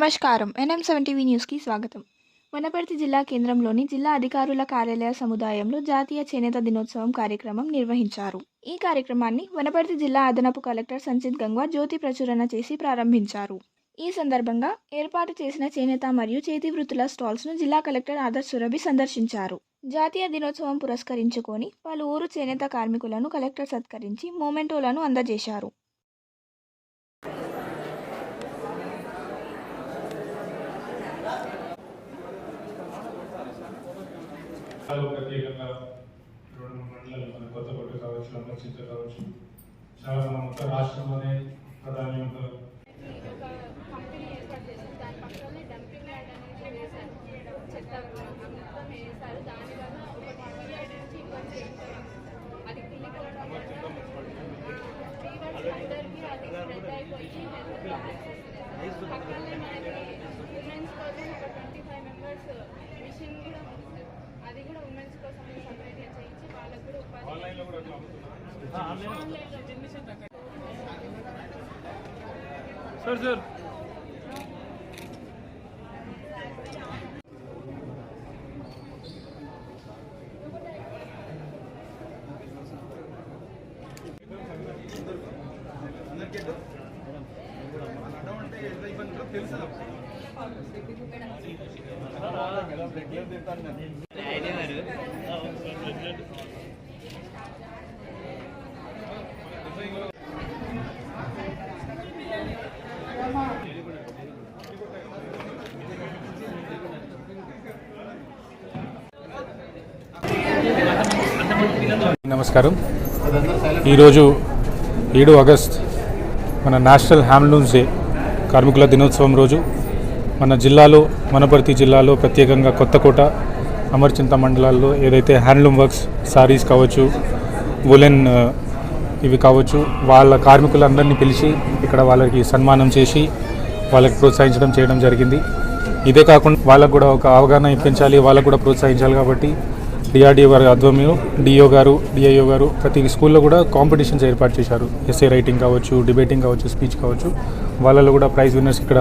నమస్కారం. NM7 TV న్యూస్కి స్వాగతం. వనపర్తి జిల్లా కేంద్రంలోని జిల్లా అధికారుల కార్యాలయ సముదాయంలో జాతీయ చేనేత దినోత్సవం కార్యక్రమం నిర్వహించారు. ఈ కార్యక్రమాన్ని వనపర్తి జిల్లా అదనపు కలెక్టర్ సంచిత్ గంగ్వా జ్యోతి ప్రచురణ చేసి ప్రారంభించారు. ఈ సందర్భంగా ఏర్పాటు చేసిన చేనేత మరియు చేతి వృత్తుల స్టాల్స్ను జిల్లా కలెక్టర్ ఆదర్శ్ సురభి సందర్శించారు. జాతీయ దినోత్సవం పురస్కరించుకొని పలువురు చేనేత కార్మికులను కలెక్టర్ సత్కరించి మొమెంటోలను అందజేశారు. ప్రత్యేకంగా 2-3 మండలాలు మన కొత్తకోట కావచ్చు, అమర్చింత కావచ్చు, చాలా మన మొత్తం రాష్ట్రంలోనే ప్రధానంగా అది కూడా ఉమెన్స్ కోసం సపరేట్గా చేయించి వాళ్ళకు కూడా ఆన్లైన్లో కూడా సార్ తెలుసు నమస్కారం. ఈరోజు 7 ఆగస్ట్ మన నేషనల్ హ్యాండ్లూమ్స్ డే కార్మికుల దినోత్సవం రోజు మన జిల్లాలో వనపర్తి జిల్లాలో ప్రత్యేకంగా కొత్తకోట, అమర్చింత మండలాల్లో ఏదైతే హ్యాండ్లూమ్ వర్క్స్ సారీస్ కావచ్చు, వులెన్ ఇవి కావచ్చు, వాళ్ళ కార్మికులందరినీ పిలిచి ఇక్కడ వాళ్ళకి సన్మానం చేసి వాళ్ళకి ప్రోత్సహించడం చేయడం జరిగింది. ఇదే కాకుండా వాళ్ళకు కూడా ఒక అవగాహన ఇప్పించాలి, వాళ్ళకు కూడా ప్రోత్సహించాలి కాబట్టి DRDO గారి ఆధ్వర్యంలో DIO గారు ప్రతి స్కూల్లో కూడా కాంపిటీషన్స్ ఏర్పాటు చేశారు. ఎస్ఏ రైటింగ్ కావచ్చు, డిబేటింగ్ కావచ్చు, స్పీచ్ కావచ్చు, వాళ్ళలో కూడా ప్రైజ్ విన్నర్స్ ఇక్కడ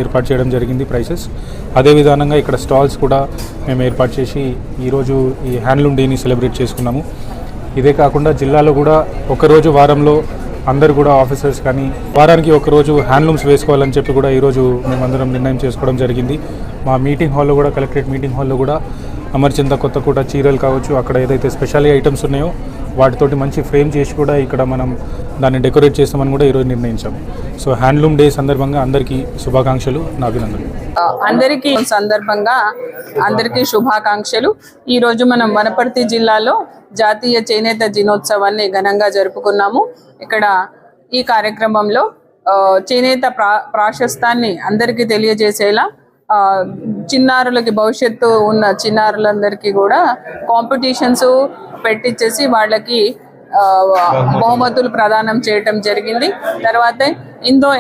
ఏర్పాటు చేయడం జరిగింది ప్రైజెస్. అదే విధానంగా ఇక్కడ స్టాల్స్ కూడా మేము ఏర్పాటు చేసి ఈరోజు ఈ హ్యాండ్లూమ్ డేని సెలబ్రేట్ చేసుకున్నాము. ఇదే కాకుండా జిల్లాలో కూడా ఒకరోజు వారంలో అందరూ కూడా ఆఫీసర్స్ కానీ వారానికి ఒకరోజు హ్యాండ్లూమ్స్ వేసుకోవాలని చెప్పి కూడా ఈరోజు మేమందరం నిర్ణయం చేసుకోవడం జరిగింది. మా మీటింగ్ హాల్లో కూడా, కలెక్టరేట్ మీటింగ్ హాల్లో కూడా అమర్చింత కొత్తకోట చీరలు కావచ్చు, అక్కడ ఏదైతే స్పెషల్ ఐటమ్స్ ఉన్నాయో వాటితోటి మంచి ఫ్రేమ్ చేసి కూడా ఇక్కడ మనం దాన్ని డెకరేట్ చేస్తామని కూడా ఈరోజు నిర్ణయించాము. సో హ్యాండ్లూమ్ డే సందర్భంగా అందరికీ శుభాకాంక్షలు, నా అభినందనలు. అందరికీ శుభాకాంక్షలు. ఈరోజు మనం వనపర్తి జిల్లాలో జాతీయ చేనేత దినోత్సవాన్ని ఘనంగా జరుపుకున్నాము. ఇక్కడ ఈ కార్యక్రమంలో చేనేత ప్రాశస్తాన్ని అందరికీ తెలియజేసేలా చిన్నారులకి, భవిష్యత్తు ఉన్న చిన్నారులందరికీ కూడా కాంపిటీషన్స్ పెట్టించేసి వాళ్ళకి బహుమతులు ప్రదానం చేయటం జరిగింది. తర్వాత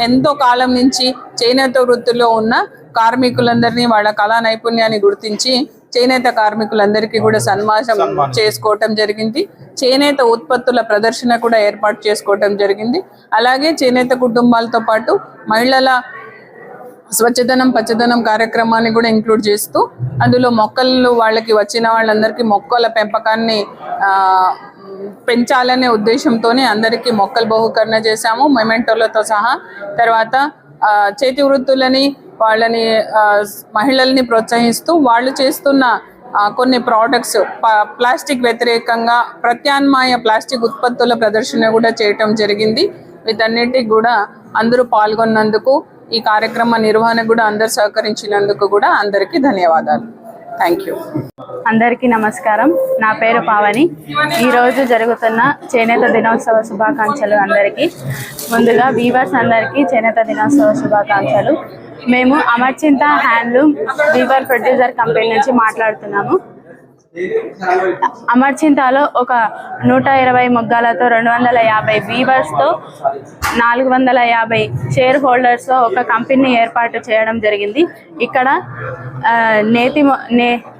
ఎంతో కాలం నుంచి చేనేత వృత్తిలో ఉన్న కార్మికులందరినీ, వాళ్ళ కళా నైపుణ్యాన్ని గుర్తించి చేనేత కార్మికులందరికీ కూడా సన్మానం చేసుకోవటం జరిగింది. చేనేత ఉత్పత్తుల ప్రదర్శన కూడా ఏర్పాటు చేసుకోవటం జరిగింది. అలాగే చేనేత కుటుంబాలతో పాటు మహిళల స్వచ్ఛదనం పచ్చదనం కార్యక్రమాన్ని కూడా ఇంక్లూడ్ చేస్తూ అందులో మొక్కలు వాళ్ళకి వచ్చిన వాళ్ళందరికీ మొక్కల పెంపకాన్ని పెంచాలనే ఉద్దేశంతోనే అందరికీ మొక్కలు బహుకరణ చేశాము, మొమెంటోలతో సహా. తర్వాత చేతి వృత్తులని, వాళ్ళని మహిళల్ని ప్రోత్సహిస్తూ వాళ్ళు చేస్తున్న కొన్ని ప్రోడక్ట్స్ ప్లాస్టిక్ వ్యతిరేకంగా ప్రత్యామ్నాయ ప్లాస్టిక్ ఉత్పత్తుల ప్రదర్శన కూడా చేయటం జరిగింది. వీటన్నిటికి కూడా అందరూ పాల్గొన్నందుకు, ఈ కార్యక్రమ నిర్వహణ కూడా అందరు సహకరించినందుకు కూడా అందరికీ ధన్యవాదాలు. Thank you. అందరికీ నమస్కారం. నా పేరు పావని. ఈరోజు జరుగుతున్న చేనేత దినోత్సవ శుభాకాంక్షలు అందరికీ. ముందుగా వీవర్స్ అందరికీ చేనేత దినోత్సవ శుభాకాంక్షలు. మేము అమర్చింత హ్యాండ్లూమ్ వీవర్ ప్రొడ్యూసర్ కంపెనీ నుంచి మాట్లాడుతున్నాము. అమర్చింతలో ఒక 120 మొగ్గాలతో 250 వీవర్స్తో 450 షేర్ హోల్డర్స్తో ఒక కంపెనీ ఏర్పాటు చేయడం జరిగింది. ఇక్కడ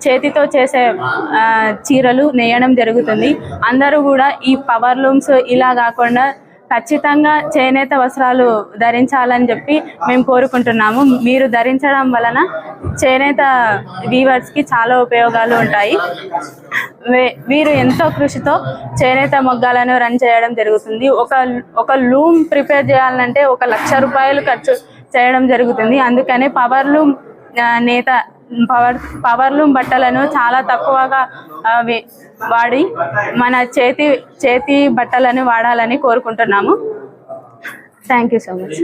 చేతితో చేసే చీరలు నేయడం జరుగుతుంది. అందరూ కూడా ఈ పవర్ లూమ్స్ ఇలా కాకుండా ఖచ్చితంగా చేనేత వస్త్రాలు ధరించాలని చెప్పి మేము కోరుకుంటున్నాము. మీరు ధరించడం వలన చేనేత వీవర్స్కి చాలా ఉపయోగాలు ఉంటాయి. వీరు ఎంతో కృషితో చేనేత మొగ్గాలను రన్ చేయడం జరుగుతుంది. ఒక లూమ్ ప్రిపేర్ చేయాలంటే 1,00,000 రూపాయలు ఖర్చు చేయడం జరుగుతుంది. అందుకనే పవర్ లూమ్ బట్టలను చాలా తక్కువగా వాడి మన చేతి బట్టలను వాడాలని కోరుకుంటున్నాము. Thank you so much.